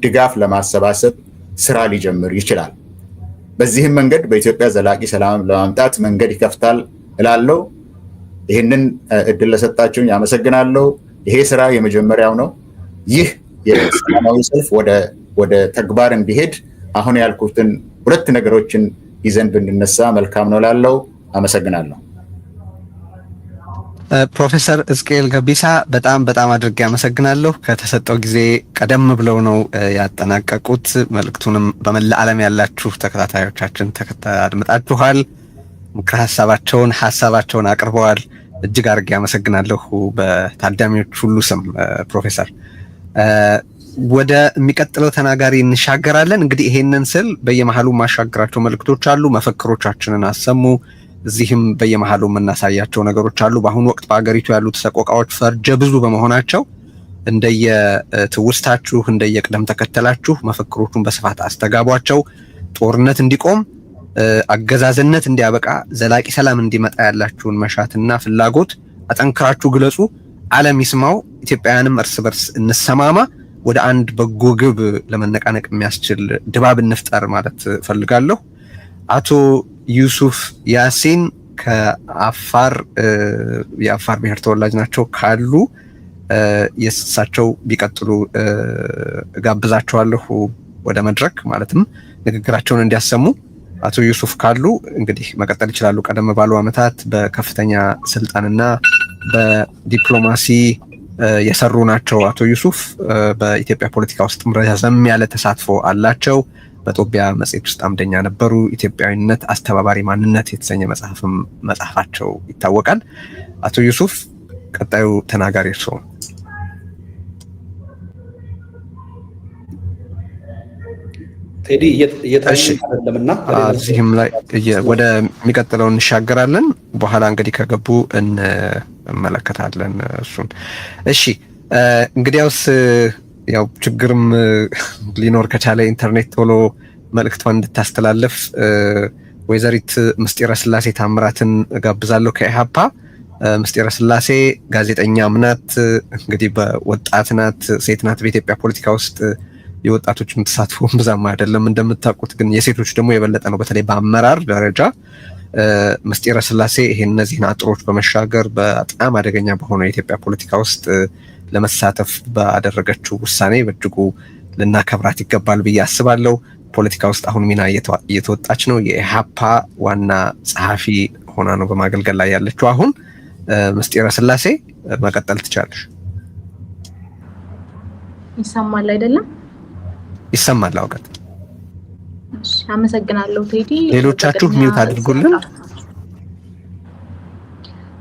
ድጋፍ ለማሰባሰብ ስራ ሊጀምር ይችላል። በዚህም መንገድ በኢትዮጵያ ዘላቂ ሰላም ለማምጣት መንገድ ይከፍታል እላለሁ። ይህንን እድል ለሰጣችሁኝ አመሰግናለሁ። ይሄ ስራ የመጀመሪያው ነው። ይህ የሰላማዊ ሰልፍ ወደ ተግባር እንዲሄድ አሁን ያልኩትን ሁለት ነገሮችን ይዘን ብንነሳ መልካም ነው እላለሁ። አመሰግናለሁ። ፕሮፌሰር ሕዝቅኤል ገቢሳ በጣም አድርጌ አመሰግናለሁ። ከተሰጠው ጊዜ ቀደም ብለው ነው ያጠናቀቁት። መልእክቱንም በመላ ዓለም ያላችሁ ተከታታዮቻችን አድምጣችኋል። ምክረ ሀሳባቸውን አቅርበዋል። እጅግ አድርጌ አመሰግናለሁ በታዳሚዎች ሁሉ ስም ፕሮፌሰር። ወደ የሚቀጥለው ተናጋሪ እንሻገራለን። እንግዲህ ይሄንን ስል በየመሃሉ ማሻገራቸው መልእክቶች አሉ። መፈክሮቻችንን አሰሙ። እዚህም በየመሃሉ የምናሳያቸው ነገሮች አሉ። በአሁኑ ወቅት በሀገሪቱ ያሉት ሰቆቃዎች ፈርጀ ብዙ በመሆናቸው እንደየትውስታችሁ እንደየቅደም ተከተላችሁ መፈክሮቹን በስፋት አስተጋቧቸው። ጦርነት እንዲቆም፣ አገዛዝነት እንዲያበቃ፣ ዘላቂ ሰላም እንዲመጣ ያላችሁን መሻትና ፍላጎት አጠንክራችሁ ግለጹ። ዓለም ይስማው። ኢትዮጵያውያንም እርስ በርስ እንሰማማ። ወደ አንድ በጎ ግብ ለመነቃነቅ የሚያስችል ድባብ እንፍጠር ማለት ፈልጋለሁ። አቶ ዩሱፍ ያሲን ከአፋር የአፋር ብሔር ተወላጅ ናቸው ካሉ የእሳቸው ቢቀጥሉ ጋብዛቸዋለሁ ወደ መድረክ ማለትም ንግግራቸውን እንዲያሰሙ። አቶ ዩሱፍ ካሉ እንግዲህ መቀጠል ይችላሉ። ቀደም ባሉ ዓመታት በከፍተኛ ስልጣንና በዲፕሎማሲ የሰሩ ናቸው። አቶ ዩሱፍ በኢትዮጵያ ፖለቲካ ውስጥ ረዘም ያለ ተሳትፎ አላቸው። በጦቢያ መጽሔት ውስጥ አምደኛ ነበሩ። ኢትዮጵያዊነት አስተባባሪ ማንነት የተሰኘ መጽሐፋቸው ይታወቃል። አቶ ዩሱፍ ቀጣዩ ተናጋሪ እርስዎ። ቴዲ እየታየለምና እዚህም ላይ ወደ የሚቀጥለው እንሻገራለን። በኋላ እንግዲህ ከገቡ እንመለከታለን እሱን። እሺ እንግዲያውስ ያው ችግርም ሊኖር ከቻለ ኢንተርኔት ቶሎ መልእክቷን እንድታስተላልፍ ወይዘሪት ምስጢረ ስላሴ ታምራትን ጋብዛለሁ ከኢሃፓ። ምስጢረ ስላሴ ጋዜጠኛም ናት፣ እንግዲህ በወጣት ናት፣ ሴት ናት። በኢትዮጵያ ፖለቲካ ውስጥ የወጣቶችን ተሳትፎ ብዛም አይደለም እንደምታውቁት፣ ግን የሴቶች ደግሞ የበለጠ ነው፣ በተለይ በአመራር ደረጃ። ምስጢረ ስላሴ ይሄን እነዚህን አጥሮች በመሻገር በጣም አደገኛ በሆነ የኢትዮጵያ ፖለቲካ ውስጥ ለመሳተፍ ባደረገችው ውሳኔ በእጅጉ ልናከብራት ይገባል ብዬ አስባለሁ። ፖለቲካ ውስጥ አሁን ሚና እየተወጣች ነው። የኢሃፓ ዋና ጸሐፊ ሆና ነው በማገልገል ላይ ያለችው። አሁን ምስጢረ ስላሴ መቀጠል ትቻለሽ። ይሰማል አይደለም? ይሰማል። አውቀት እሺ አመሰግናለሁ ቴዲ። ሌሎቻችሁ ሚውት አድርጉልን።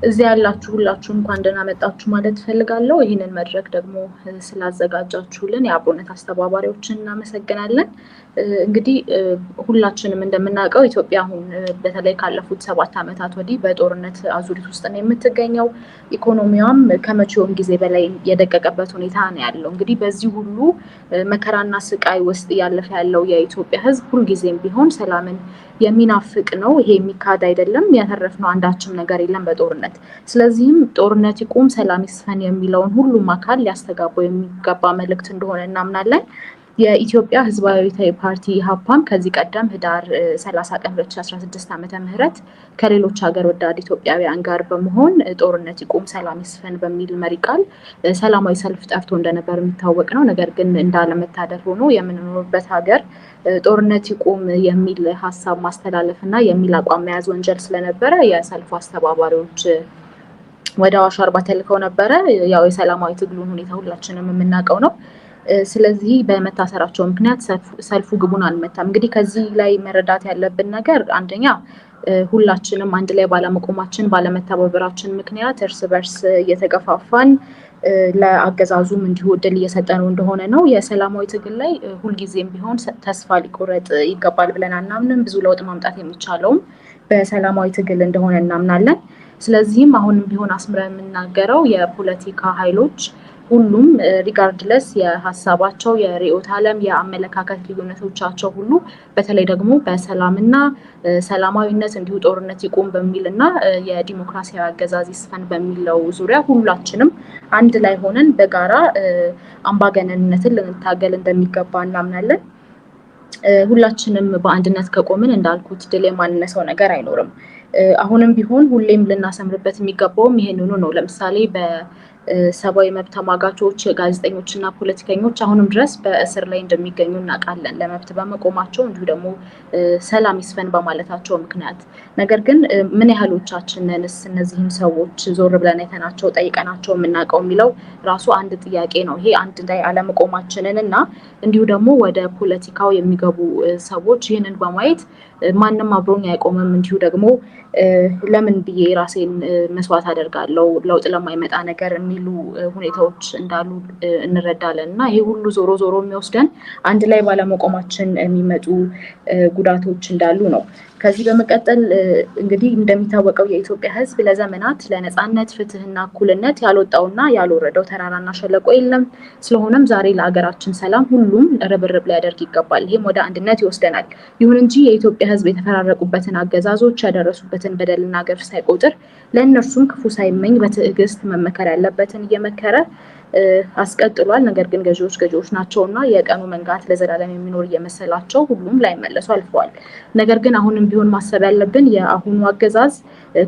እዚህ ያላችሁ ሁላችሁ እንኳን ደህና መጣችሁ ማለት ፈልጋለሁ። ይህንን መድረክ ደግሞ ስላዘጋጃችሁልን የአብሮነት አስተባባሪዎችን እናመሰግናለን። እንግዲህ ሁላችንም እንደምናውቀው ኢትዮጵያ አሁን በተለይ ካለፉት 7 ዓመታት ወዲህ በጦርነት አዙሪት ውስጥ ነው የምትገኘው። ኢኮኖሚዋም ከመቼውም ጊዜ በላይ የደቀቀበት ሁኔታ ነው ያለው። እንግዲህ በዚህ ሁሉ መከራና ስቃይ ውስጥ እያለፈ ያለው የኢትዮጵያ ሕዝብ ሁልጊዜም ቢሆን ሰላምን የሚናፍቅ ነው። ይሄ የሚካድ አይደለም። ያተረፍነው አንዳችም ነገር የለም በጦርነት። ስለዚህም ጦርነት ይቁም፣ ሰላም ይስፈን የሚለውን ሁሉም አካል ሊያስተጋባው የሚገባ መልእክት እንደሆነ እናምናለን። የኢትዮጵያ ህዝባዊ አብዮታዊ ፓርቲ ኢህአፓም ከዚህ ቀደም ህዳር 30 ቀን 2016 ዓመተ ምህረት ከሌሎች ሀገር ወዳድ ኢትዮጵያውያን ጋር በመሆን ጦርነት ይቁም ሰላም ይስፈን በሚል መሪ ቃል ሰላማዊ ሰልፍ ጠርቶ እንደነበር የሚታወቅ ነው። ነገር ግን እንዳለመታደል ሆኖ የምንኖርበት ሀገር ጦርነት ይቁም የሚል ሀሳብ ማስተላለፍ እና የሚል አቋም መያዝ ወንጀል ስለነበረ የሰልፉ አስተባባሪዎች ወደ አዋሽ አርባ ተልከው ነበረ። ያው የሰላማዊ ትግሉን ሁኔታ ሁላችንም የምናውቀው ነው። ስለዚህ በመታሰራቸው ምክንያት ሰልፉ ግቡን አልመታም። እንግዲህ ከዚህ ላይ መረዳት ያለብን ነገር አንደኛ ሁላችንም አንድ ላይ ባለመቆማችን ባለመተባበራችን ምክንያት እርስ በርስ እየተገፋፋን ለአገዛዙም እንዲሁ እድል እየሰጠነው እንደሆነ ነው። የሰላማዊ ትግል ላይ ሁልጊዜም ቢሆን ተስፋ ሊቆረጥ ይገባል ብለን አናምንም። ብዙ ለውጥ ማምጣት የሚቻለውም በሰላማዊ ትግል እንደሆነ እናምናለን። ስለዚህም አሁንም ቢሆን አስምረን የምናገረው የፖለቲካ ኃይሎች ሁሉም ሪጋርድለስ የሀሳባቸው የርዕዮተ ዓለም የአመለካከት ልዩነቶቻቸው ሁሉ በተለይ ደግሞ በሰላምና ሰላማዊነት እንዲሁ ጦርነት ይቁም በሚልና የዲሞክራሲያዊ አገዛዝ ይስፈን በሚለው ዙሪያ ሁላችንም አንድ ላይ ሆነን በጋራ አምባገነንነትን ልንታገል እንደሚገባ እናምናለን። ሁላችንም በአንድነት ከቆምን እንዳልኩት ድል የማንነሳው ነገር አይኖርም። አሁንም ቢሆን ሁሌም ልናሰምርበት የሚገባውም ይሄንኑ ነው። ለምሳሌ በሰብአዊ መብት ተሟጋቾች ጋዜጠኞች እና ፖለቲከኞች አሁንም ድረስ በእስር ላይ እንደሚገኙ እናውቃለን፣ ለመብት በመቆማቸው እንዲሁ ደግሞ ሰላም ይስፈን በማለታቸው ምክንያት። ነገር ግን ምን ያህሎቻችንንስ እነዚህን ሰዎች ዞር ብለን አይተናቸው ጠይቀናቸው የምናውቀው የሚለው ራሱ አንድ ጥያቄ ነው። ይሄ አንድ ላይ አለመቆማችንን እና እንዲሁ ደግሞ ወደ ፖለቲካው የሚገቡ ሰዎች ይህንን በማየት ማንም አብሮኝ አይቆምም እንዲሁ ደግሞ ለምን ብዬ ራሴን መስዋዕት አደርጋለሁ ለውጥ ለማይመጣ ነገር የሚሉ ሁኔታዎች እንዳሉ እንረዳለን እና ይሄ ሁሉ ዞሮ ዞሮ የሚወስደን አንድ ላይ ባለመቆማችን የሚመጡ ጉዳቶች እንዳሉ ነው። ከዚህ በመቀጠል እንግዲህ እንደሚታወቀው የኢትዮጵያ ሕዝብ ለዘመናት ለነጻነት ፍትህና እኩልነት ያልወጣውና ያልወረደው ተራራና ሸለቆ የለም። ስለሆነም ዛሬ ለሀገራችን ሰላም ሁሉም ርብርብ ሊያደርግ ይገባል። ይህም ወደ አንድነት ይወስደናል። ይሁን እንጂ የኢትዮጵያ ሕዝብ የተፈራረቁበትን አገዛዞች ያደረሱበትን በደልና ገፍ ሳይቆጥር ለእነርሱም ክፉ ሳይመኝ በትዕግስት መመከር ያለበትን እየመከረ አስቀጥሏል። ነገር ግን ገዢዎች ናቸውና የቀኑ መንጋት ለዘላለም የሚኖር እየመሰላቸው ሁሉም ላይመለሱ አልፈዋል። ነገር ግን አሁንም ቢሆን ማሰብ ያለብን የአሁኑ አገዛዝ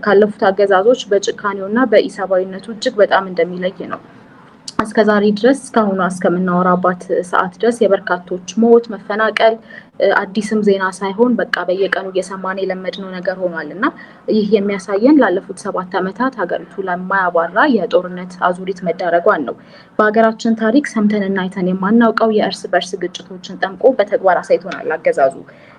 ካለፉት አገዛዞች በጭካኔውና በኢሰብአዊነቱ እጅግ በጣም እንደሚለይ ነው። እስከዛሬ ድረስ እስካሁኑ እስከምናወራባት ሰዓት ድረስ የበርካቶች ሞት፣ መፈናቀል አዲስም ዜና ሳይሆን በቃ በየቀኑ እየሰማን የለመድነው ነገር ሆኗል እና ይህ የሚያሳየን ላለፉት 7 ዓመታት ሀገሪቱ ለማያባራ የጦርነት አዙሪት መዳረጓን ነው። በሀገራችን ታሪክ ሰምተንና አይተን የማናውቀው የእርስ በርስ ግጭቶችን ጠምቆ በተግባር አሳይቶናል አገዛዙ።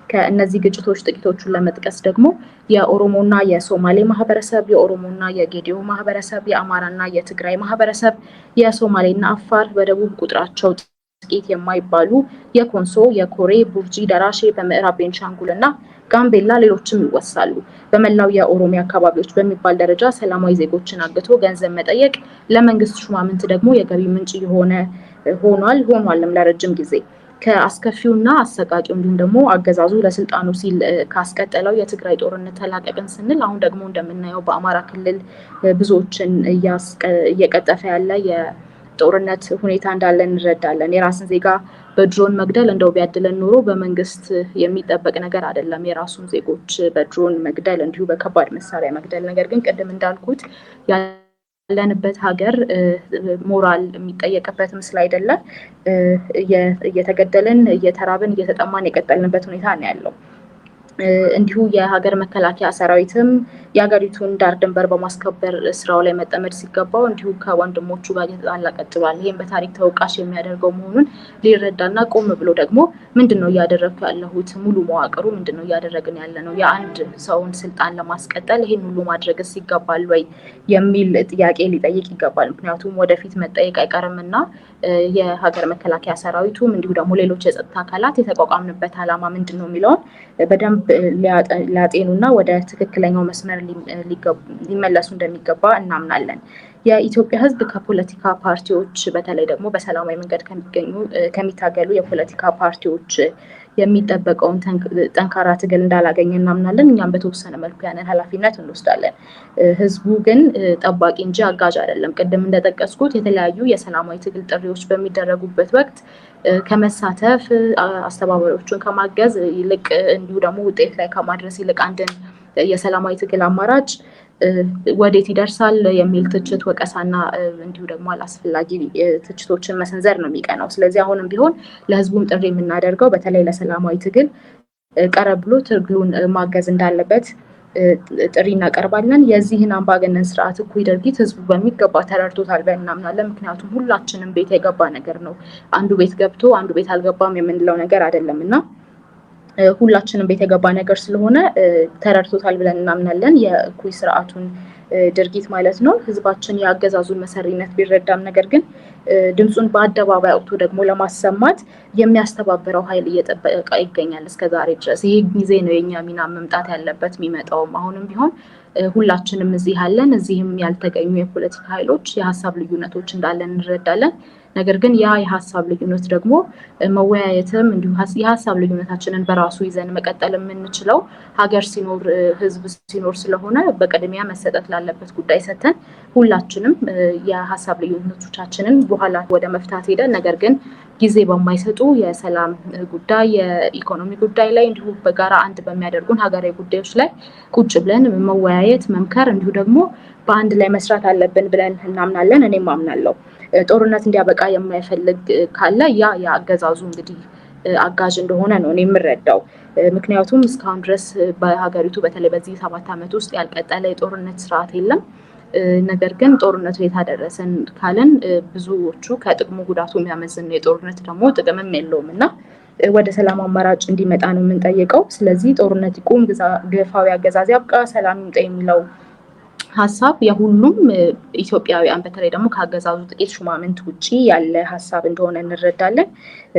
ከእነዚህ ግጭቶች ጥቂቶቹን ለመጥቀስ ደግሞ የኦሮሞና የሶማሌ ማህበረሰብ፣ የኦሮሞና የጌዲዮ ማህበረሰብ፣ የአማራና የትግራይ ማህበረሰብ፣ የሶማሌና አፋር፣ በደቡብ ቁጥራቸው ጥቂት የማይባሉ የኮንሶ፣ የኮሬ፣ ቡርጂ፣ ደራሼ፣ በምዕራብ ቤንሻንጉል እና ጋምቤላ ሌሎችም ይወሳሉ። በመላው የኦሮሚያ አካባቢዎች በሚባል ደረጃ ሰላማዊ ዜጎችን አግቶ ገንዘብ መጠየቅ ለመንግስት ሹማምንት ደግሞ የገቢ ምንጭ ሆኗልም ለረጅም ጊዜ። ከአስከፊውና አሰቃቂው እንዲሁም ደግሞ አገዛዙ ለስልጣኑ ሲል ካስቀጠለው የትግራይ ጦርነት ተላቀቅን ስንል አሁን ደግሞ እንደምናየው በአማራ ክልል ብዙዎችን እየቀጠፈ ያለ የጦርነት ሁኔታ እንዳለ እንረዳለን። የራስን ዜጋ በድሮን መግደል እንደው ቢያድለን ኖሮ በመንግስት የሚጠበቅ ነገር አይደለም፣ የራሱን ዜጎች በድሮን መግደል እንዲሁ በከባድ መሳሪያ መግደል። ነገር ግን ቅድም እንዳልኩት ያለንበት ሀገር ሞራል የሚጠየቅበት ምስል አይደለም። እየተገደልን እየተራብን እየተጠማን የቀጠልንበት ሁኔታ ነው ያለው። እንዲሁ የሀገር መከላከያ ሰራዊትም የሀገሪቱን ዳር ድንበር በማስከበር ስራው ላይ መጠመድ ሲገባው እንዲሁ ከወንድሞቹ ጋር እየተጣላ ቀጥሏል። ይህም በታሪክ ተወቃሽ የሚያደርገው መሆኑን ሊረዳና ቆም ብሎ ደግሞ ምንድነው እያደረግኩ ያለሁት፣ ሙሉ መዋቅሩ ምንድነው እያደረግን ያለ ነው፣ የአንድ ሰውን ስልጣን ለማስቀጠል ይህን ሁሉ ማድረግስ ይገባል ወይ የሚል ጥያቄ ሊጠይቅ ይገባል። ምክንያቱም ወደፊት መጠየቅ አይቀርምና የሀገር መከላከያ ሰራዊቱም እንዲሁ ደግሞ ሌሎች የጸጥታ አካላት የተቋቋምንበት ዓላማ ምንድን ነው የሚለውን በደንብ ሊያጤኑና ወደ ትክክለኛው መስመር ሊመለሱ እንደሚገባ እናምናለን። የኢትዮጵያ ሕዝብ ከፖለቲካ ፓርቲዎች በተለይ ደግሞ በሰላማዊ መንገድ ከሚታገሉ የፖለቲካ ፓርቲዎች የሚጠበቀውን ጠንካራ ትግል እንዳላገኘ እናምናለን። እኛም በተወሰነ መልኩ ያንን ኃላፊነት እንወስዳለን። ህዝቡ ግን ጠባቂ እንጂ አጋዥ አይደለም። ቅድም እንደጠቀስኩት የተለያዩ የሰላማዊ ትግል ጥሪዎች በሚደረጉበት ወቅት ከመሳተፍ አስተባባሪዎቹን ከማገዝ ይልቅ እንዲሁ ደግሞ ውጤት ላይ ከማድረስ ይልቅ አንድን የሰላማዊ ትግል አማራጭ ወዴት ይደርሳል የሚል ትችት፣ ወቀሳና እንዲሁ ደግሞ አላስፈላጊ ትችቶችን መሰንዘር ነው የሚቀናው። ስለዚህ አሁንም ቢሆን ለህዝቡም ጥሪ የምናደርገው በተለይ ለሰላማዊ ትግል ቀረብ ብሎ ትግሉን ማገዝ እንዳለበት ጥሪ እናቀርባለን። የዚህን አምባገነን ስርዓት እኩይ ድርጊት ህዝቡ በሚገባ ተረድቶታል ብለን እናምናለን። ምክንያቱም ሁላችንም ቤት የገባ ነገር ነው። አንዱ ቤት ገብቶ አንዱ ቤት አልገባም የምንለው ነገር አይደለም እና ሁላችንም ቤት የገባ ነገር ስለሆነ ተረድቶታል ብለን እናምናለን። የእኩይ ስርዓቱን ድርጊት ማለት ነው። ህዝባችን የአገዛዙን መሰሪነት ቢረዳም ነገር ግን ድምፁን በአደባባይ አውጥቶ ደግሞ ለማሰማት የሚያስተባብረው ኃይል እየጠበቀ ይገኛል እስከዛሬ ድረስ። ይህ ጊዜ ነው የኛ ሚና መምጣት ያለበት የሚመጣውም። አሁንም ቢሆን ሁላችንም እዚህ አለን። እዚህም ያልተገኙ የፖለቲካ ኃይሎች የሀሳብ ልዩነቶች እንዳለን እንረዳለን። ነገር ግን ያ የሀሳብ ልዩነት ደግሞ መወያየትም እንዲሁ የሀሳብ ልዩነታችንን በራሱ ይዘን መቀጠል የምንችለው ሀገር ሲኖር ህዝብ ሲኖር ስለሆነ በቅድሚያ መሰጠት ላለበት ጉዳይ ሰተን ሁላችንም የሀሳብ ልዩነቶቻችንን በኋላ ወደ መፍታት ሄደን ነገር ግን ጊዜ በማይሰጡ የሰላም ጉዳይ፣ የኢኮኖሚ ጉዳይ ላይ እንዲሁ በጋራ አንድ በሚያደርጉን ሀገራዊ ጉዳዮች ላይ ቁጭ ብለን መወያየት፣ መምከር እንዲሁ ደግሞ በአንድ ላይ መስራት አለብን ብለን እናምናለን። እኔም አምናለሁ። ጦርነት እንዲያበቃ የማይፈልግ ካለ ያ የአገዛዙ እንግዲህ አጋዥ እንደሆነ ነው እኔ የምረዳው። ምክንያቱም እስካሁን ድረስ በሀገሪቱ በተለይ በዚህ 7 ዓመት ውስጥ ያልቀጠለ የጦርነት ስርዓት የለም። ነገር ግን ጦርነቱ የታደረሰን ካለን ብዙዎቹ ከጥቅሙ ጉዳቱ የሚያመዝን ነው። የጦርነት ደግሞ ጥቅምም የለውም እና ወደ ሰላም አማራጭ እንዲመጣ ነው የምንጠይቀው። ስለዚህ ጦርነት ይቁም፣ ግፋዊ አገዛዝ ያብቃ፣ ሰላም ይምጣ የሚለው ሀሳብ የሁሉም ኢትዮጵያውያን በተለይ ደግሞ ከአገዛዙ ጥቂት ሹማምንት ውጪ ያለ ሀሳብ እንደሆነ እንረዳለን።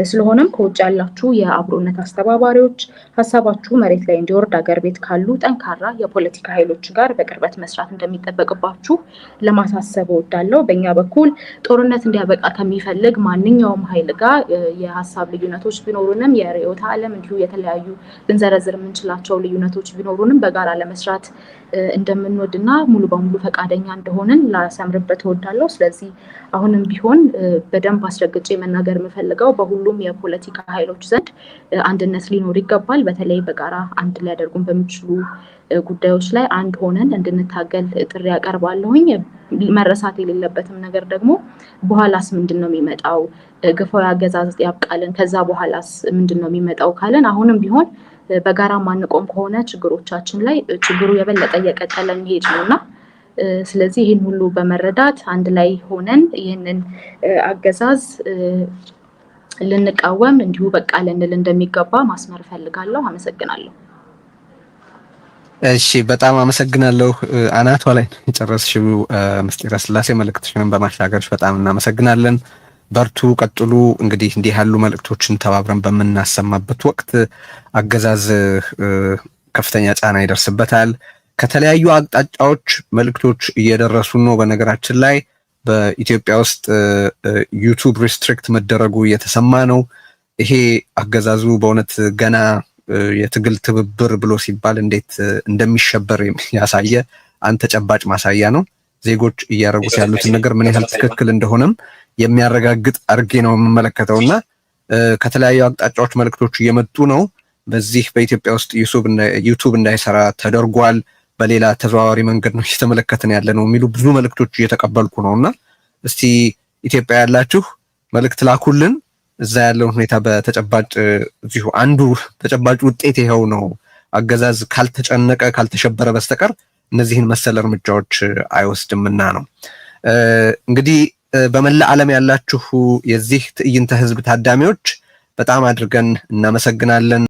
ስለሆነም ከውጭ ያላችሁ የአብሮነት አስተባባሪዎች ሀሳባችሁ መሬት ላይ እንዲወርድ አገር ቤት ካሉ ጠንካራ የፖለቲካ ኃይሎች ጋር በቅርበት መስራት እንደሚጠበቅባችሁ ለማሳሰብ እወዳለሁ። በእኛ በኩል ጦርነት እንዲያበቃ ከሚፈልግ ማንኛውም ኃይል ጋር የሀሳብ ልዩነቶች ቢኖሩንም የርዕዮተ ዓለም እንዲሁ የተለያዩ ልንዘረዝር የምንችላቸው ልዩነቶች ቢኖሩንም በጋራ ለመስራት እንደምንወድና ሙሉ በሙሉ ፈቃደኛ እንደሆንን ላሰምርበት እወዳለሁ። ስለዚህ አሁንም ቢሆን በደንብ አስረግጬ መናገር የምፈልገው በሁሉም የፖለቲካ ኃይሎች ዘንድ አንድነት ሊኖር ይገባል። በተለይ በጋራ አንድ ሊያደርጉን በሚችሉ ጉዳዮች ላይ አንድ ሆነን እንድንታገል ጥሪ ያቀርባለሁኝ። መረሳት የሌለበትም ነገር ደግሞ በኋላስ ምንድን ነው የሚመጣው? ግፋዊ አገዛዝ ያብቃልን፣ ከዛ በኋላስ ምንድን ነው የሚመጣው ካለን አሁንም ቢሆን በጋራ ማንቆም ከሆነ ችግሮቻችን ላይ ችግሩ የበለጠ እየቀጠለ የሚሄድ ነው እና ስለዚህ ይህን ሁሉ በመረዳት አንድ ላይ ሆነን ይህንን አገዛዝ ልንቃወም እንዲሁ በቃ ልንል እንደሚገባ ማስመር እፈልጋለሁ። አመሰግናለሁ። እሺ፣ በጣም አመሰግናለሁ። አናቷ ላይ የጨረስሽው ምስጢረ ስላሴ መልእክትሽን በማሻገርሽ በጣም እናመሰግናለን። በርቱ፣ ቀጥሉ። እንግዲህ እንዲህ ያሉ መልእክቶችን ተባብረን በምናሰማበት ወቅት አገዛዝ ከፍተኛ ጫና ይደርስበታል። ከተለያዩ አቅጣጫዎች መልእክቶች እየደረሱ ነው። በነገራችን ላይ በኢትዮጵያ ውስጥ ዩቲዩብ ሪስትሪክት መደረጉ እየተሰማ ነው። ይሄ አገዛዙ በእውነት ገና የትግል ትብብር ብሎ ሲባል እንዴት እንደሚሸበር ያሳየ አንድ ተጨባጭ ማሳያ ነው። ዜጎች እያደረጉት ያሉትን ነገር ምን ያህል ትክክል እንደሆነም የሚያረጋግጥ አድርጌ ነው የምመለከተውና ከተለያዩ አቅጣጫዎች መልእክቶች እየመጡ ነው። በዚህ በኢትዮጵያ ውስጥ ዩቲዩብ እንዳይሰራ ተደርጓል፣ በሌላ ተዘዋዋሪ መንገድ ነው እየተመለከትን ያለ ነው የሚሉ ብዙ መልእክቶች እየተቀበልኩ ነውና እስቲ ኢትዮጵያ ያላችሁ መልእክት ላኩልን። እዛ ያለውን ሁኔታ በተጨባጭ እዚሁ አንዱ ተጨባጭ ውጤት ይኸው ነው። አገዛዝ ካልተጨነቀ ካልተሸበረ በስተቀር እነዚህን መሰል እርምጃዎች አይወስድምና ነው። እንግዲህ በመላ ዓለም ያላችሁ የዚህ ትዕይንተ ህዝብ ታዳሚዎች በጣም አድርገን እናመሰግናለን።